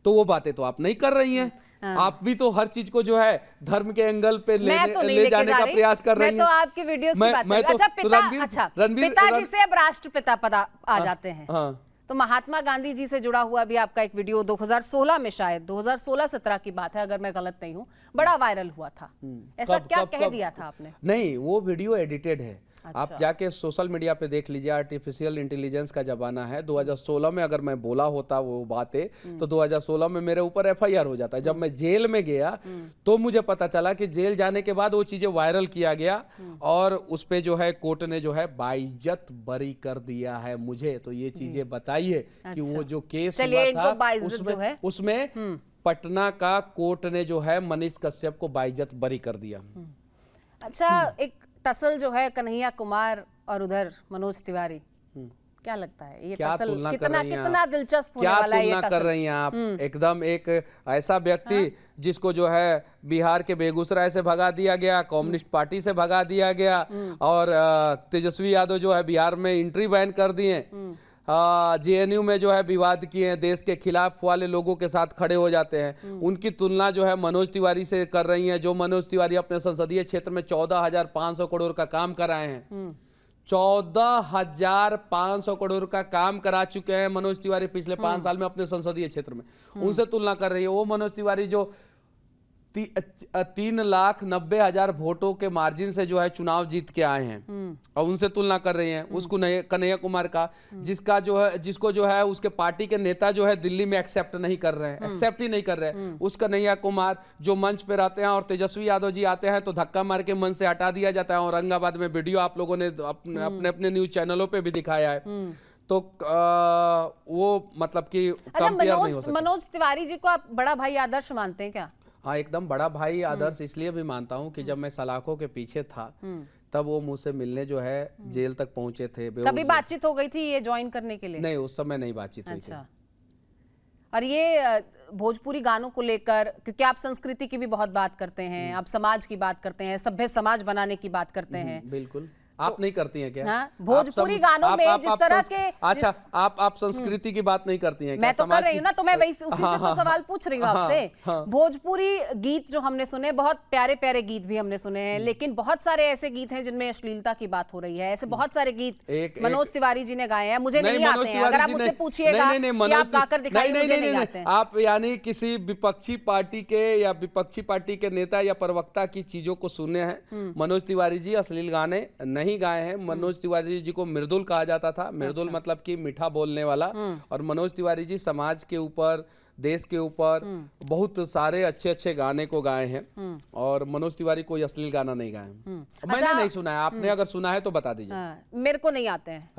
तो वो बातें तो आप नहीं कर रही हैं। आप भी तो हर चीज को जो है धर्म के एंगल पे ले जाने का प्रयास कर रही हैं। मैं तो आपके वीडियोस की बात कर रही हूं। अच्छा, पिताजी से अब राष्ट्रपिता पद आ जाते हैं। तो महात्मा गांधी जी से जुड़ा हुआ भी आपका एक वीडियो 2016 में, शायद 2016-17 की बात है अगर मैं गलत नहीं हूँ, बड़ा वायरल हुआ था। ऐसा क्या कह दिया था आपने? नहीं, वो वीडियो एडिटेड है। अच्छा। आप जाके सोशल मीडिया पे देख लीजिए, आर्टिफिशियल इंटेलिजेंस का जमाना है। 2016 में अगर मैं बोला होता वो बातें तो 2016 में मेरे ऊपर एफआईआर हो जाता। जब मैं जेल में गया तो मुझे पता चला कि जेल जाने के बाद वो चीजें वायरल किया गया और उस पे जो है कोर्ट ने जो है बाइज्जत बरी कर दिया है मुझे। तो ये चीजें बताइए कि वो जो केस हुआ था उसमें पटना का कोर्ट ने जो है मनीष कश्यप को बाइज्जत बरी कर दिया। अच्छा, एक टसल जो है कन्हैया कुमार और उधर मनोज तिवारी, क्या लगता है ये टसल कितना दिलचस्प होने वाला है? ये टसल कर रही हैं आप? एकदम एक ऐसा व्यक्ति जिसको जो है बिहार के बेगूसराय से भगा दिया गया, कम्युनिस्ट पार्टी से भगा दिया गया और तेजस्वी यादव जो है बिहार में एंट्री बैन कर दिए, जेएनयू में जो है विवाद किए हैं, देश के खिलाफ वाले लोगों के साथ खड़े हो जाते हैं। उनकी तुलना जो है मनोज तिवारी से कर रही हैं, जो मनोज तिवारी अपने संसदीय क्षेत्र में 14,500 करोड़ का काम कराए हैं। 14,500 करोड़ का काम करा चुके हैं मनोज तिवारी पिछले 5 साल में अपने संसदीय क्षेत्र में। उनसे तुलना कर रही है वो मनोज तिवारी जो 3,90,000 वोटों के मार्जिन से जो है चुनाव जीत के आए हैं और उनसे तुलना कर रही हैं उसको कन्हैया कुमार का, जिसको जो है उसके पार्टी के नेता जो है दिल्ली में एक्सेप्ट नहीं कर रहे हैं, एक्सेप्ट ही नहीं कर रहे हैं। उस कन्हैया कुमार जो मंच पे रहते हैं और तेजस्वी यादव जी आते हैं तो धक्का मार के मंच से हटा दिया जाता है। औरंगाबाद में वीडियो आप लोगों ने अपने न्यूज चैनलों पे भी दिखाया है। तो वो मतलब कि कंपेयर नहीं हो सकता। मनोज तिवारी जी को आप बड़ा भाई आदर्श मानते हैं क्या? हाँ, एकदम बड़ा भाई आदर्श इसलिए भी मानता हूँ कि जब मैं सलाखों के पीछे था तब वो मुझसे मिलने जो है जेल तक पहुंचे थे। कभी बातचीत हो गई थी ये ज्वाइन करने के लिए? नहीं, उस समय नहीं बातचीत हुई थी। और ये भोजपुरी गानों को लेकर, क्योंकि आप संस्कृति की भी बहुत बात करते हैं, आप समाज की बात करते हैं, सभ्य समाज बनाने की बात करते हैं। बिल्कुल, आप नहीं करती हैं क्या? हाँ, भोजपुरी गानों में जिस तरह के अच्छा, आप संस्कृति की बात नहीं करती हैं क्या? मैं तो कर रही हूँ ना, तो मैं उसी से तो सवाल पूछ रही हूँ आपसे। भोजपुरी गीत जो हमने सुने, बहुत प्यारे प्यारे गीत भी हमने सुने हैं, लेकिन बहुत सारे ऐसे गीत हैं जिनमें अश्लीलता की बात हो रही है। ऐसे बहुत सारे गीत मनोज तिवारी जी ने गाए हैं, मुझे नहीं आते हैं। अगर आप मुझसे पूछिएगा कि आप गाकर दिखाइए, मुझे नहीं आते हैं। आप यानी किसी विपक्षी पार्टी के या विपक्षी पार्टी के नेता या प्रवक्ता की चीजों को सुने हैं। मनोज तिवारी जी अश्लील गाने नहीं गाए हैं। मनोज तिवारी जी को मृदुल कहा जाता था। मृदुल मतलब कि मीठा बोलने वाला। और मनोज तिवारी जी समाज के ऊपर, देश के ऊपर बहुत सारे अच्छे अच्छे गाने को गाए हैं और मनोज तिवारी कोई अश्लील गाना नहीं गाए। मैंने नहीं सुना है, आपने अगर सुना है तो बता दीजिए। मेरे को नहीं आते हैं।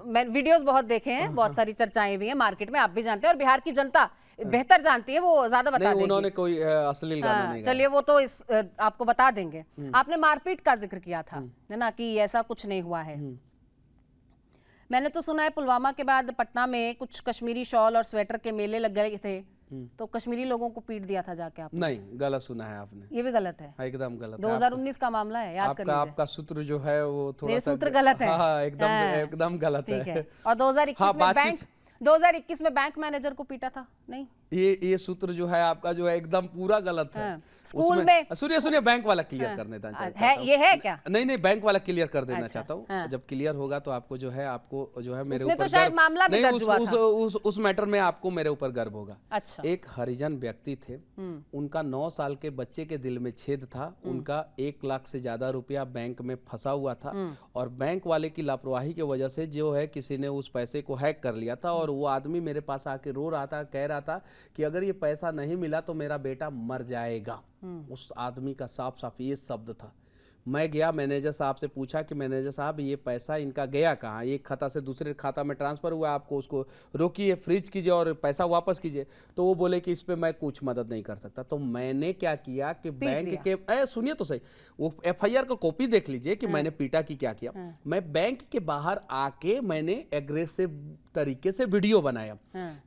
मैं वीडियोस बहुत देखे हैं, बहुत सारी चर्चाएं भी हैं मार्केट में, आप भी जानते हैं और बिहार की जनता बेहतर जानती है, वो ज्यादा बता देगी। उन्होंने कोई अश्लील गाना नहीं गाया। चलिए, वो तो आपको बता देंगे। आपने मारपीट का जिक्र किया था, है ना, कि ऐसा कुछ नहीं हुआ है। मैंने तो सुना है पुलवामा के बाद पटना में कुछ कश्मीरी शॉल और स्वेटर के मेले लग गए थे, तो कश्मीरी लोगों को पीट दिया था जाके आपने। नहीं, गलत सुना है आपने। ये भी गलत है? एकदम गलत। 2019 का मामला है, याद कर लीजिए। आपका सूत्र जो है वो थोड़ा सा सूत्र गलत है। हाँ, एकदम गलत है। और 2021 में बैंक मैनेजर को पीटा था, नहीं? ये सूत्र जो है आपका जो है एकदम पूरा गलत है। स्कूल में सुनिए बैंक वाला क्लियर करने देना चाहता हूं। ये है क्या? नहीं, बैंक वाला क्लियर कर देना चाहता हूँ। जब क्लियर होगा तो आपको जो है मेरे ऊपर तो शायद मामला भी दर्ज हुआ था। उस मैटर में आपको मेरे ऊपर गर्व होगा। अच्छा। एक हरिजन व्यक्ति थे, उनका 9 साल के बच्चे के दिल में छेद था। उनका 1 लाख से ज्यादा रुपया बैंक में फंसा हुआ था और बैंक वाले की लापरवाही की वजह से जो है किसी ने उस पैसे को हैक कर लिया था और वो आदमी मेरे पास आके रो रहा था, कह रहा था कि अगर ये पैसा नहीं मिला तो मेरा बेटा मर जाएगा। उस आदमी का साफ साफ ये शब्द था। मैं गया मैनेजर साहब से पूछा कि मैनेजर साहब ये पैसा इनका गया कहाँ, एक खाता से दूसरे खाता में ट्रांसफर हुआ, आपको उसको रोकिए, फ्रीज कीजिए और पैसा वापस कीजिए। तो वो बोले कि इस पे मैं कुछ मदद नहीं कर सकता। तो मैंने क्या किया कि बैंक के सुनिए तो सही, वो एफआईआर का कॉपी देख लीजिए कि मैंने पीटा की क्या किया। मैं बैंक के बाहर आके मैंने एग्रेसिव तरीके से वीडियो बनाया।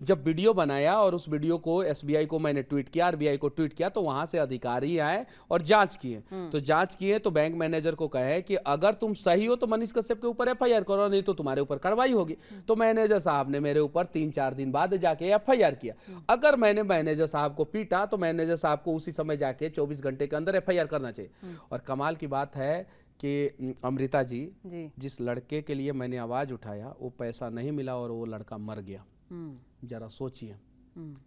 जब वीडियो बनाया और उस वीडियो को एसबीआई को मैंने ट्वीट किया, आरबीआई को ट्वीट किया, तो वहां से अधिकारी आए और जांच किए। तो जांच किए तो बैंक मैनेजर को कहे कि अगर तुम सही हो तो मनीष कश्यप के ऊपर एफआईआर करो, नहीं तो तुम्हारे ऊपर कार्रवाई होगी। तो मैनेजर साहब ने मेरे ऊपर 3-4 दिन बाद जाके एफआईआर किया। अगर मैंने मैनेजर साहब को पीटा तो मैनेजर साहब को उसी समय जाके 24 घंटे के अंदर एफआईआर करना चाहिए। और कमाल की बात है कि अमृता जी, जिस लड़के के लिए मैंने आवाज उठाया वो पैसा नहीं मिला और वो लड़का मर गया। जरा सोचिए,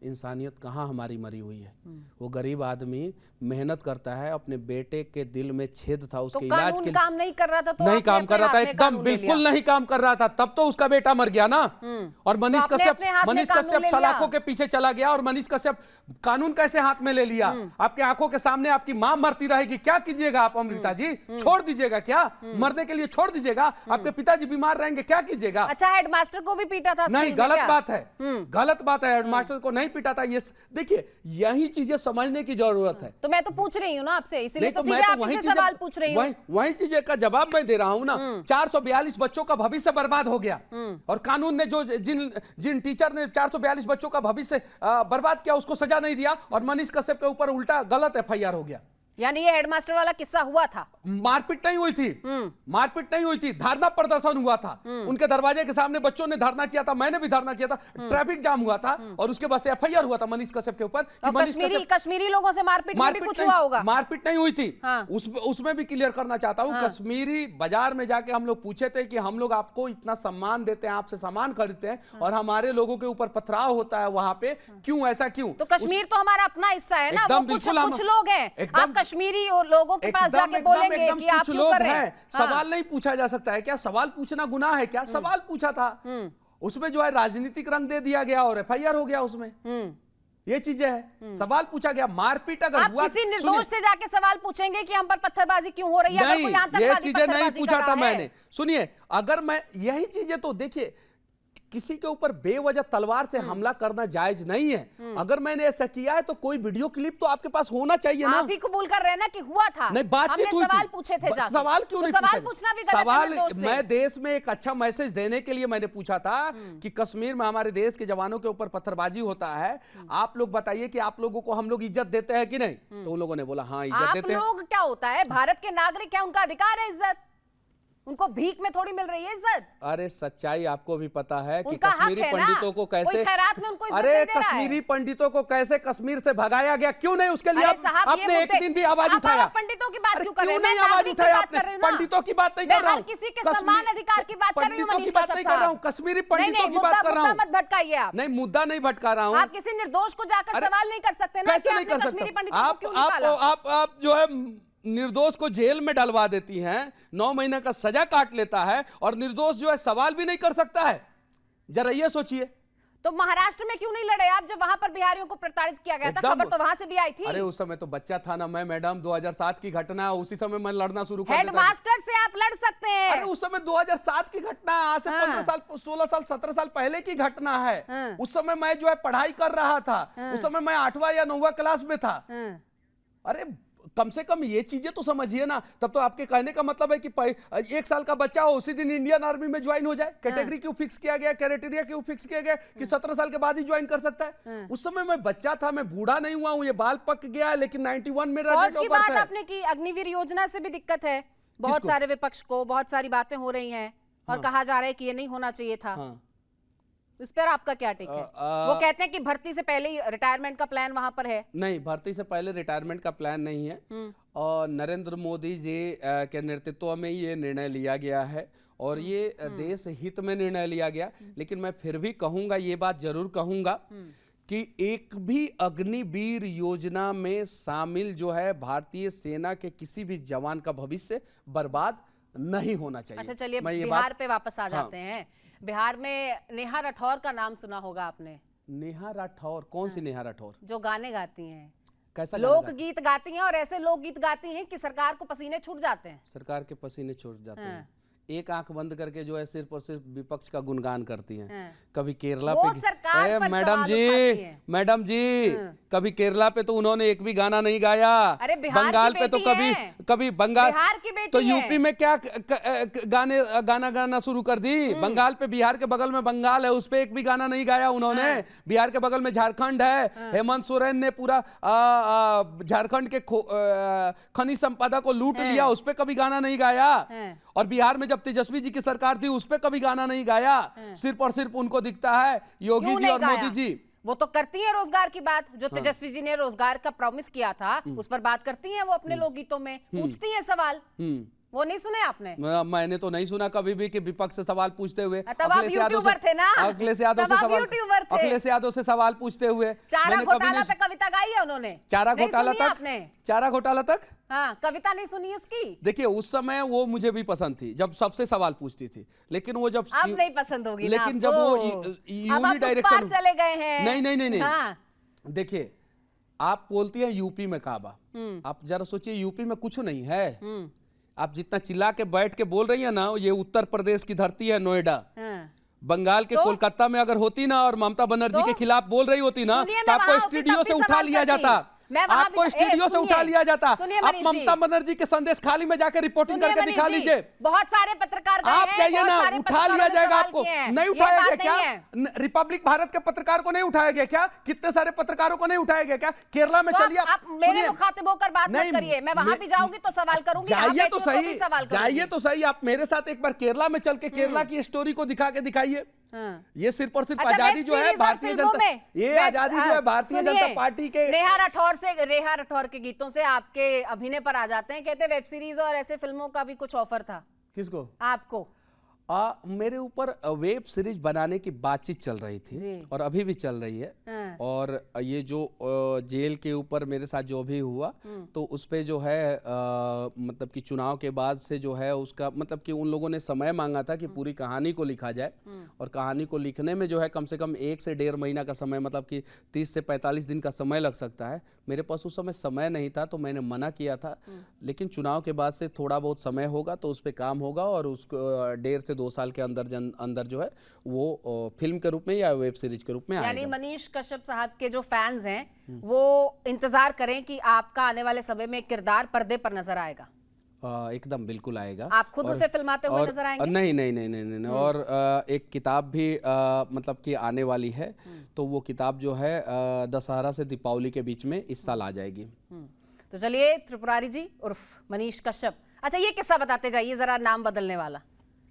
इंसानियत कहाँ हमारी मरी हुई है। वो गरीब आदमी मेहनत करता है, अपने बेटे के दिल में छेद था, उसके इलाज के लिए काम नहीं कर रहा था, तो नहीं आपने काम कर रहा था, अपने हाथ में एकदम कानून ले बिल्कुल लिया। नहीं काम कर रहा था, तब तो उसका बेटा मर गया ना। और मनीष आपने कश्यप अपने हाथ में कानून ले सलाखों लिया। के पीछे चला गया, और मनीष कश्यप कानून कैसे हाथ में ले लिया? आपके आंखों के सामने आपकी मां मरती रहेगी, क्या कीजिएगा आप अमृता जी? छोड़ दीजिएगा क्या? मरने के लिए छोड़ दीजिएगा? आपके पिताजी बीमार रहेंगे, क्या कीजिएगा? अच्छा, हेडमास्टर को भी पीटा था? नहीं, गलत बात है, गलत बात है। हेडमास्टर को नहीं पीटा था। ये देखिए, यही चीजें समझने की जरूरत है। तो मैं तो पूछ रही हूँ ना आपसे, इसीलिए नहीं, तो सीधे आपसे सवाल पूछ रही हूँ। वही चीजें का जवाब मैं दे रहा हूँ ना। 442 बच्चों का भविष्य बर्बाद हो गया, और कानून ने जो जिन टीचर ने 442 बच्चों का भविष्य बर्बाद किया, उसको सजा नहीं दिया, और मनीष कश्यप के ऊपर उल्टा गलत एफआईआर हो गया। यानी ये हेडमास्टर वाला किस्सा हुआ था? मारपीट नहीं हुई थी, मारपीट नहीं हुई थी, धरना प्रदर्शन हुआ था। उनके दरवाजे के सामने बच्चों ने धरना किया था, मैंने भी धरना किया था, ट्रैफिक जाम हुआ था, और उसके बाद से एफआईआर हुआ था मनीष कश्यप के ऊपर। कश्मीरी लोगों से मारपीट में भी कुछ हुआ होगा? मारपीट नहीं हुई थी। उसमें भी क्लियर करना चाहता हूँ। कश्मीरी बाजार में जाके हम लोग पूछे थे कि हम लोग आपको इतना सम्मान देते हैं, आपसे सामान खरीदते हैं, और हमारे लोगों के ऊपर पथराव होता है वहां पे, क्यों, ऐसा क्यों? तो कश्मीर तो हमारा अपना हिस्सा है ना, वो कुछ लोग हैं। आप कश्मीरी लोगों के पास जाके बोलेंगे कि आप क्यों कर रहे हैं? सवाल नहीं पूछा जा सकता है क्या? सवाल पूछना गुनाह है क्या? सवाल पूछा था, उसमें जो है राजनीतिक रंग दे दिया गया और एफआईआर हो गया उसमें। ये चीजें है, सवाल पूछा गया। मारपीट अगर आप हुआ, किसी निर्दोष से जाके सवाल पूछेंगे कि हम पर पत्थरबाजी क्यों हो रही है? अगर कोई आतंकवादी ये चीजें नहीं पत्थरबाजी पूछा कर था रहा है। मैंने। सुनिए, अगर मैं यही चीजें, तो देखिए, किसी के ऊपर बेवजह तलवार से हमला करना जायज नहीं है। अगर मैंने ऐसा किया है तो कोई वीडियो क्लिप तो आपके पास होना चाहिए ना। आप ही कबूल कर रहे हैं ना कि हुआ था? नहीं, बातचीत हुई थी। सवाल पूछे थे जाके। सवाल क्यों नहीं सवाल पूछना भी गलत है सवाल निर्दोष से। मैं देश में एक अच्छा मैसेज देने के लिए मैंने पूछा था कि कश्मीर में हमारे देश के जवानों के ऊपर पत्थरबाजी होता है, आप लोग बताइए कि आप लोगों को हम लोग इज्जत देते हैं कि नहीं? तो उन लोगों ने बोला हाँ, इज्जत देते हैं। आप लोग क्या होता है? भारत के नागरिक हैं, उनका अधिकार है इज्जत, उनको भीख में थोड़ी मिल रही है इज्जत। अरे सच्चाई आपको भी पता है कि उनका हक कश्मीरी है ना। पंडितों को कैसे, कोई खैरात में उनको इज्जत अरे नहीं दे रहा है। कश्मीरी पंडितों को कैसे कश्मीर से भगाया गया, क्यों नहीं? उसके लिए अरे साहब, ये आपने एक मुद्दे- दिन भी आवाज आप उठाया? पंडितों की बात अरे क्यों कर रहे हैं? क्यों नहीं मैं आवाज नागरिक की उठाया बात आपने? कर रही हूं ना। पंडितों की बात नहीं मैं कर रहा हर हूं, किसी के समान अधिकार की बात कर रही हूं। पंडितों की मनीष बात नहीं कर रहा हूं, कश्मीरी पंडितों की बात कर रहा हूं। मत भटकाइए आप। नहीं, मुद्दा नहीं भटका रहा हूं। आप किसी निर्दोष को जाकर अरे, सवाल नहीं कर सकते ना कि कैसे नहीं आपने कर कश्मीरी सकता? पंडितों को क्यों निकाला? आप जो है निर्दोष को जेल में डलवा देती हैं, 9 महीने का सजा काट लेता है, और निर्दोष जो है सवाल भी नहीं कर सकता है। जरा ये सोचिए। तो महाराष्ट्र में क्यों नहीं लड़े आप, जब वहां पर बिहारियों को प्रताड़ित किया गया था? खबर तो वहां से भी आई थी। अरे उस समय तो बच्चा था ना मैं, मैडम, 2007 की घटना, उसी समय मैं लड़ना शुरू कर देता। हेडमास्टर से आप लड़ सकते हैं। अरे उस समय 2007 की घटना, आज से 15 साल, 16 साल, 17 साल पहले की घटना है। उस समय मैं जो है पढ़ाई कर रहा था, उस समय मैं 8वां या 9वां क्लास में था। अरे कम से कम ये चीजें तो समझिए ना। तब तो आपके कहने का मतलब है कि 1 साल का बच्चा हो उसी दिन इंडियन आर्मी में ज्वाइन हो जाए? कैटेगरी क्यों फिक्स किया गया, क्राइटेरिया क्यों फिक्स किया गया कि 17 साल के बाद ही ज्वाइन कर सकता है? उस समय मैं बच्चा था, मैं बूढ़ा नहीं हुआ हूं, ये बाल पक गया है, लेकिन 91 में फौज की बात आपने की, अग्निवीर योजना से भी दिक्कत है बहुत सारे विपक्ष को, बहुत सारी बातें हो रही हैं, और कहा जा रहा है कि ये नहीं होना चाहिए था। इस पर आपका क्या टेक है? वो कहते हैं कि भर्ती से पहले ही रिटायरमेंट का प्लान वहां पर है। नहीं, भर्ती से पहले रिटायरमेंट का प्लान नहीं है, और नरेंद्र मोदी जी के नेतृत्व में ये निर्णय लिया गया है, और ये देश हित में निर्णय लिया गया। लेकिन मैं फिर भी कहूंगा, ये बात जरूर कहूंगा कि एक भी अग्निवीर योजना में शामिल जो है भारतीय सेना के किसी भी जवान का भविष्य बर्बाद नहीं होना चाहिए। अच्छा, चलिए बिहार पे वापस आ जाते हैं। बिहार में नेहा राठौर का नाम सुना होगा आपने। नेहा राठौर? कौन सी नेहा राठौर? जो गाने गाती हैं, कैसा लोकगीत गाती हैं, और ऐसे लोकगीत गाती हैं कि सरकार को पसीने छूट जाते हैं। सरकार के पसीने छूट जाते हैं। एक आंख बंद करके जो है सिर्फ और सिर्फ विपक्ष का गुणगान करती हैं। कभी केरला पे, मैडम जी कभी केरला पे तो उन्होंने एक भी गाना नहीं गाया। अरे बंगाल पे तो कभी बंगाल, बिहार की बेटी तो यूपी में क्या गाना गाना शुरू कर दी? बंगाल पे, बिहार के बगल में बंगाल है, उस पे एक भी गाना नहीं गाया उन्होंने। बिहार के बगल में झारखंड है, हेमंत सोरेन ने पूरा झारखंड के खनिज संपदा को लूट लिया, उस पे कभी गाना नहीं गाया। और बिहार में जब तेजस्वी जी की सरकार थी उस पे कभी गाना नहीं गाया। सिर्फ और सिर्फ उनको दिखता है योगी जी और मोदी जी। वो तो करती है रोजगार की बात, जो तेजस्वी जी ने रोजगार का प्रॉमिस किया था उस पर बात करती हैं वो अपने लोकगीतों में, पूछती हैं सवाल। वो नहीं सुने आपने? मैंने तो नहीं सुना कभी भी कि विपक्ष से सवाल पूछते हुए तब आप यूट्यूबर थे ना? अखिलेश यादव तब से आप यूट्यूबर थे। अखिलेश यादव से सवाल पूछते हुए चारा मैंने कभी घोटाला नहीं। पे कविता गाई है उन्होंने? चारा नहीं घोटाला सुनी तक आपने? चारा घोटाला तक हाँ, कविता नहीं सुनी उसकी? देखिए उस समय वो मुझे भी पसंद थी जब सबसे सवाल पूछती थी, लेकिन वो जब अब नहीं पसंद होगी ना लेकिन जब आपको? वो अब आप यूनि उस डायरेक्शन पार चले गए हैं। नहीं नहीं नहीं नहीं हाँ। देखिए आप बोलती हैं यूपी में काबा, आप जरा सोचिए यूपी में कुछ नहीं है। आप जितना चिल्ला के बैठ के बोल रही है ना, ये उत्तर प्रदेश की धरती है, नोएडा। हाँ। बंगाल के कोलकाता में अगर होती ना और ममता बनर्जी के खिलाफ बोल रही होती ना, सुनिए, तो मैं आपको वहाँ होती स्टूडियो तब से भी उठा सवाल लिया करती। जाता, मैं वहाँ आपको भी- स्टूडियो से उठा लिया जाता। सुनिए आप मनीष जी। ममता बनर्जी के संदेश खाली में जाकर रिपोर्टिंग सुनिए करके मनीष दिखा जी, लीजिए। बहुत सारे पत्रकार गए आप हैं, जाइए बहुत ना, सारे उठा पत्रकारों लिया ने जाएगा सवाल आपको। किए हैं। नहीं ये उठाया बात गया क्या? नहीं है। रिपब्लिक भारत के पत्रकार को नहीं उठाया गया क्या? कितने सारे पत्रकारों को नहीं उठाया गया क्या? केरला में तो चलिए आप मेरे सुनिए। मुखातिब होकर बात मत नहीं, करिए। मैं वहां भी जाऊंगी तो सवाल करूंगी, आप जाइए तो बेटियों को भी सही, सवाल करूंगी। जाइए तो सही। आप मेरे साथ एक बार केरला में चल के केरला की स्टोरी को दिखा के दिखाइए। हाँ। ये सिर्फ और सिर्फ अच्छा, आजादी वेब जो है सीरीज और भारतीय फिल्मों जनता, में ये वेब- आजादी जो है भारतीय सुनिए, जनता पार्टी के रेहा राठौर के गीतों से आपके अभिनय पर आ जाते हैं। कहते वेब सीरीज और ऐसे फिल्मों का भी कुछ ऑफर था किसको? आपको? मेरे ऊपर वेब सीरीज बनाने की बातचीत चल रही जी। थी और अभी भी चल रही है। हाँ। और ये जो जेल के ऊपर मेरे साथ जो भी हुआ, तो उस पे जो है मतलब कि चुनाव के बाद से जो है उसका मतलब कि उन लोगों ने समय मांगा था कि पूरी कहानी को लिखा जाए। और कहानी को लिखने में जो है कम से कम 1 से 1.5 महीना का समय, मतलब कि 30 से 45 दिन का समय लग सकता है। मेरे पास उस समय समय नहीं था तो मैंने मना किया था। लेकिन चुनाव के बाद से थोड़ा बहुत समय होगा तो उस पर काम होगा और उसको 1.5 से 2 साल के अंदर जो है वो फिल्म के रूप में या वेब सीरीज के रूप में यानी आएगा। मनीष कश्यप साहब के जो फैंस हैं वो इंतजार करें कि आपका आने वाले समय में किरदार पर्दे पर नजर आएगा। एकदम बिल्कुल आएगा। आप खुद उसे फिल्माते हुए नजर आएंगे? नहीं नहीं नहीं नहीं नहीं, नहीं। और एक किताब भी मतलब कि आने वाली है, तो वो किताब जो है दशहरा से दीपावली के बीच में इस साल आ जाएगी। तो चलिए त्रिपुरारी जी उर्फ मनीष कश्यप, अच्छा ये किस्सा बताते जाइए जरा, नाम बदलने वाला।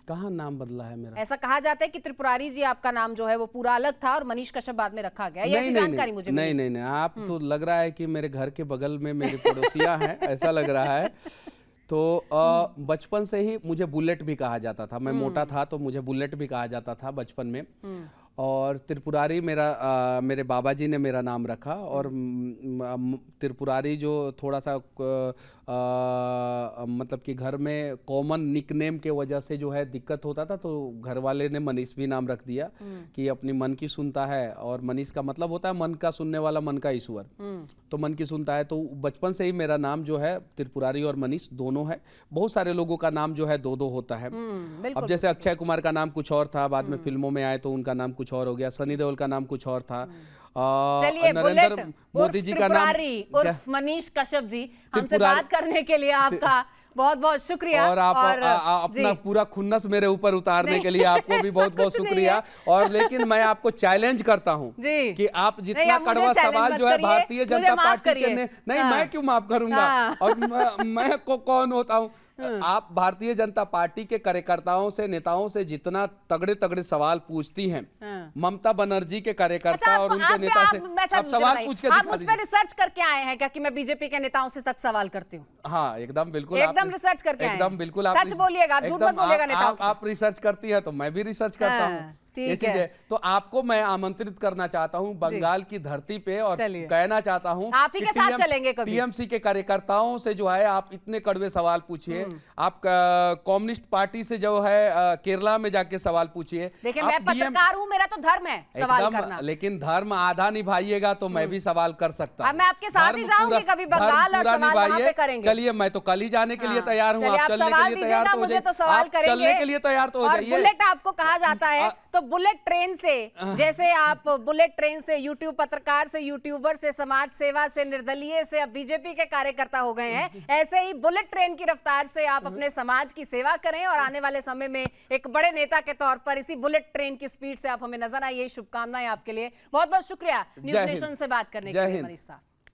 कहाँ नाम बदला है मेरा? ऐसा कहा जाता है कि त्रिपुरारी जी आपका नाम जो है वो पूरा अलग था और मनीष कश्यप बाद में रखा गया। ये ऐसी जानकारी मुझे मिली। नहीं नहीं नहीं, आप तो लग रहा है कि मेरे घर के बगल में मेरी पड़ोसियां हैं, ऐसा लग रहा है। तो बचपन से ही मुझे बुलेट भी कहा जाता था। मैं मोटा था तो मुझे बुलेट भी कहा जाता था बचपन में। और त्रिपुरारी मेरे बाबा जी ने मेरा नाम रखा। और त्रिपुरारी जो थोड़ा सा मतलब कि घर में कॉमन निकनेम के वजह से जो है दिक्कत होता था, तो घर वाले ने मनीष भी नाम रख दिया कि अपनी मन की सुनता है। और मनीष का मतलब होता है मन का सुनने वाला, मन का ईश्वर। तो मन की सुनता है, तो बचपन से ही मेरा नाम जो है त्रिपुरारी और मनीष दोनों है। बहुत सारे लोगों का नाम जो है दो दो होता है। अब जैसे अक्षय कुमार का नाम कुछ और था, बाद में फिल्मों में आए तो उनका नाम कुछ और हो गया। सनी देओल का नाम कुछ और था। चलिए नरेंद्र मोदी जी का नाम उर्फ मनीष कश्यप जी, हमसे बात करने के लिए आपका बहुत बहुत शुक्रिया। और आप अपना पूरा खुन्नस मेरे ऊपर उतारने के लिए आपको भी बहुत बहुत शुक्रिया। और लेकिन मैं आपको चैलेंज करता हूँ कि आप जितना कड़वा सवाल जो है भारतीय जनता पार्टी के नहीं, मैं क्यों माफ करूंगा? और मैं कौन होता हूँ? आप भारतीय जनता पार्टी के कार्यकर्ताओं से, नेताओं से जितना तगड़े तगड़े सवाल पूछती हैं, ममता बनर्जी के कार्यकर्ता और उनके नेता से आप सवाल पूछ के आप उस पर रिसर्च करके आए हैं क्या कि मैं बीजेपी के नेताओं से सख्त सवाल करती हूँ? हाँ एकदम बिल्कुल, एकदम रिसर्च करके एकदम बिल्कुल। सच बोलिएगा, झूठ मत बोलिएगा नेताओं। आप रिसर्च करती है तो मैं भी रिसर्च करता हूँ। ये चीज है। तो आपको मैं आमंत्रित करना चाहता हूँ बंगाल की धरती पे और कहना चाहता हूँ आप ही के साथ चलेंगे कभी। टीएमसी के कार्यकर्ताओं से जो है आप इतने कड़वे सवाल पूछिए। आप कम्युनिस्ट पार्टी से जो है केरला में जाके सवाल पूछिए। देखिए मैं पत्रकार हूँ, मेरा तो धर्म है सवाल करना। लेकिन धर्म आधा निभाइएगा तो मैं भी सवाल कर सकता हूँ। मैं आपके साथ ही जाऊंगी कभी बंगाल और सवाल वहां पे करेंगे। चलिए मैं तो कल ही जाने के लिए तैयार हूँ। आप चलने के लिए तैयार तो हो जाइए। चलने के लिए तैयार तो हो जाइए। बुलेट आपको कहा जाता है तो बुलेट ट्रेन से, जैसे आप बुलेट ट्रेन से यूट्यूब पत्रकार से, यूट्यूबर से, समाज सेवा से, निर्दलीय से अब बीजेपी के कार्यकर्ता हो गए हैं, ऐसे ही बुलेट ट्रेन की रफ्तार से आप अपने समाज की सेवा करें और आने वाले समय में एक बड़े नेता के तौर पर इसी बुलेट ट्रेन की स्पीड से आप हमें नजर आइए। शुभकामनाएं आपके लिए। बहुत बहुत शुक्रिया न्यूज़ नेशन से बात करने के लिए मनीष साहब।